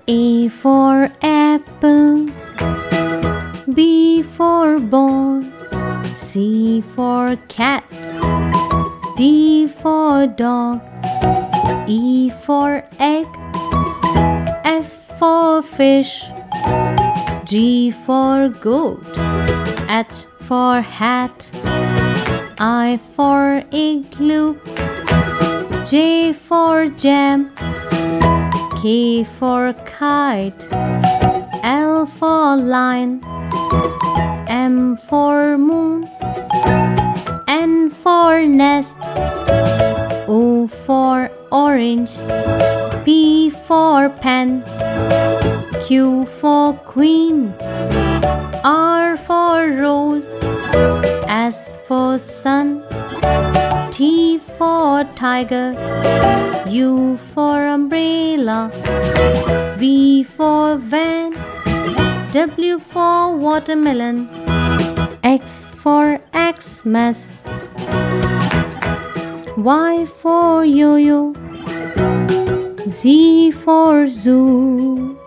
A for apple, B for ball, C for cat, D for dog, E for egg, F for fish, G for goat, H for hat, I for igloo, J for jam, K for kite, L for lion, M for moon, N for nest, O for orange, P for pen, Q for queen, R for rose, S for sun, T for tiger, U for umbrella, V for van, W for watermelon, X for Xmas, Y for yo-yo, Z for zoo.